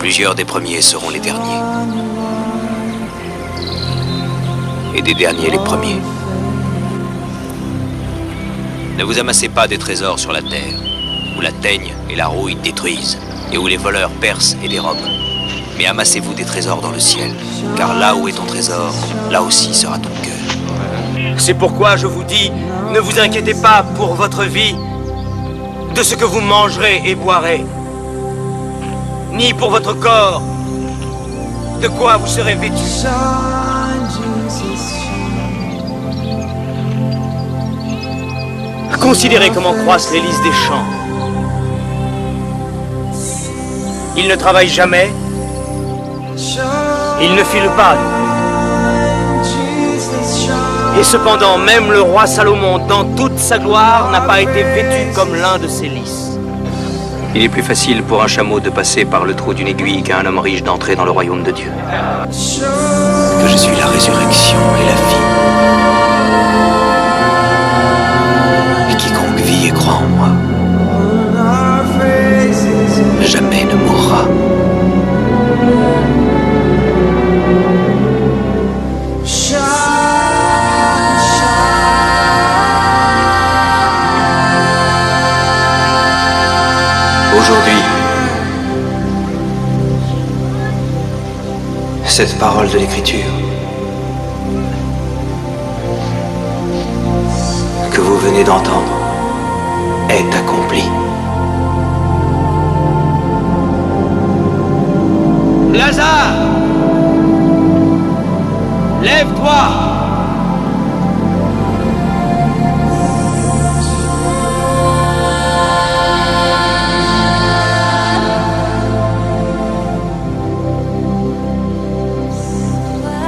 Plusieurs des premiers seront les derniers. Et des derniers les premiers. Ne vous amassez pas des trésors sur la terre, où la teigne et la rouille détruisent, et où les voleurs percent et dérobent. Mais amassez-vous des trésors dans le ciel, car là où est ton trésor, là aussi sera ton cœur. C'est pourquoi je vous dis, ne vous inquiétez pas pour votre vie, de ce que vous mangerez et boirez, ni pour votre corps, de quoi vous serez vêtus. Considérez comment croissent les lys des champs. Ils ne travaillent jamais, ils ne filent pas. Et cependant, même le roi Salomon, dans toute sa gloire, n'a pas été vêtu comme l'un de ces lys. Il est plus facile pour un chameau de passer par le trou d'une aiguille qu'à un homme riche d'entrer dans le royaume de Dieu. Que je suis la résurrection et la vie. Et quiconque vit et croit en moi, jamais ne mourra. Aujourd'hui, cette parole de l'Écriture que vous venez d'entendre est accomplie. Lazare, lève-toi.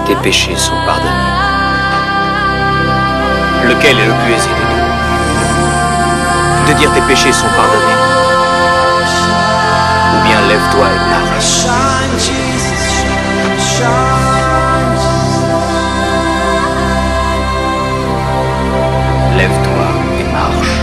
Tes péchés sont pardonnés. Lequel est le plus aisé des deux? De dire tes péchés sont pardonnés, ou bien lève-toi et marche. Lève-toi et marche.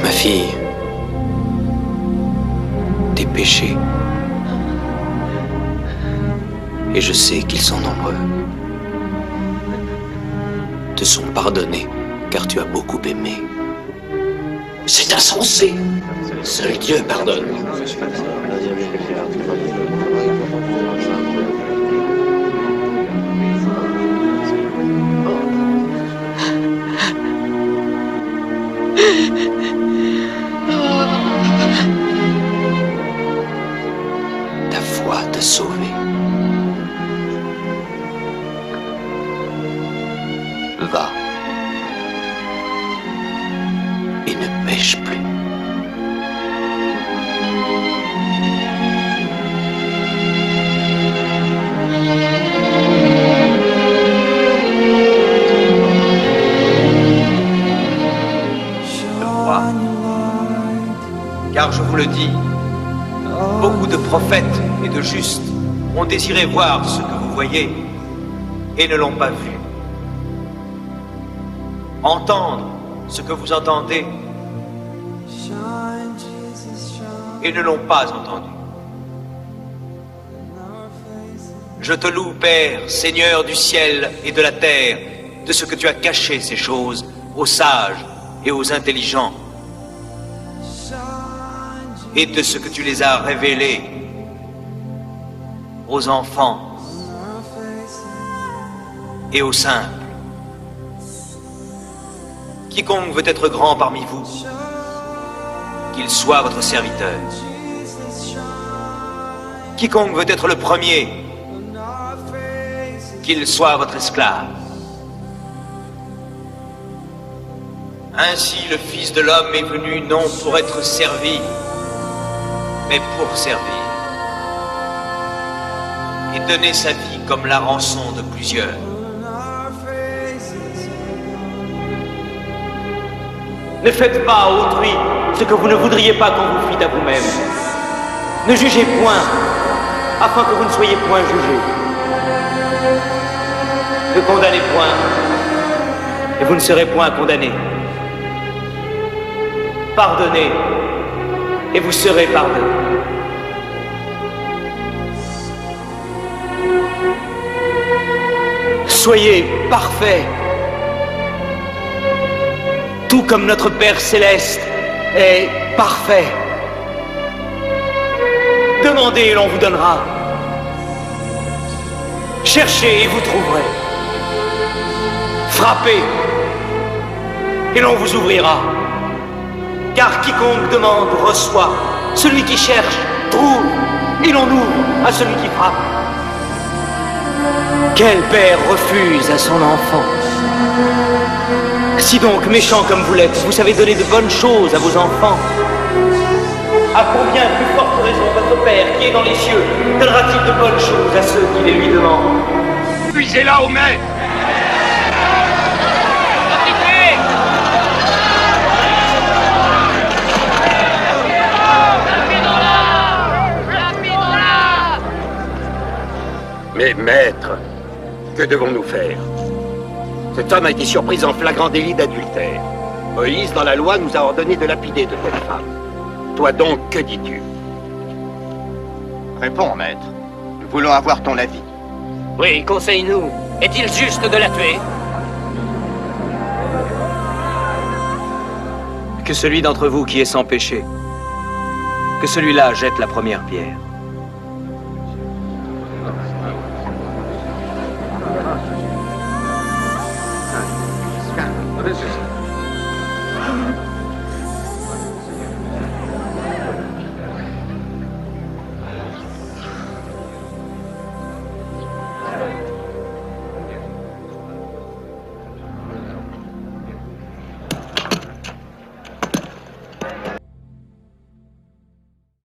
Ma fille, tes péchés, et je sais qu'ils sont nombreux, te sont pardonnés car tu as beaucoup aimé. C'est insensé. Seul Dieu pardonne. Ta foi t'a sauvé. Va et ne pêche plus. Car je vous le dis, beaucoup de prophètes et de justes ont désiré voir ce que vous voyez et ne l'ont pas vu. Entendre ce que vous entendez et ne l'ont pas entendu. Je te loue, Père, Seigneur du ciel et de la terre, de ce que tu as caché ces choses aux sages et aux intelligents, et de ce que tu les as révélés aux enfants et aux simples. Quiconque veut être grand parmi vous, qu'il soit votre serviteur. Quiconque veut être le premier, qu'il soit votre esclave. Ainsi le Fils de l'homme est venu non pour être servi, mais pour servir, et donner sa vie comme la rançon de plusieurs. Ne faites pas à autrui ce que vous ne voudriez pas qu'on vous fît à vous-même. Ne jugez point, afin que vous ne soyez point jugés. Ne condamnez point, et vous ne serez point condamnés. Pardonnez, et vous serez pardonnés. Soyez parfaits, tout comme notre Père Céleste est parfait. Demandez et l'on vous donnera. Cherchez et vous trouverez. Frappez et l'on vous ouvrira. Car quiconque demande reçoit. Celui qui cherche trouve et l'on ouvre à celui qui frappe. Quel père refuse à son enfant? Si donc, méchant comme vous l'êtes, vous savez donner de bonnes choses à vos enfants, à combien plus forte raison votre Père qui est dans les cieux donnera-t-il de bonnes choses à ceux qui les lui demandent? Puisez-la au maître! Mais maître, que devons-nous faire? Cette femme a été surprise en flagrant délit d'adultère. Moïse, dans la loi, nous a ordonné de lapider de telle femme. Toi donc, que dis-tu? Réponds, maître. Nous voulons avoir ton avis. Oui, conseille-nous. Est-il juste de la tuer? Que celui d'entre vous qui est sans péché, que celui-là jette la première pierre. This is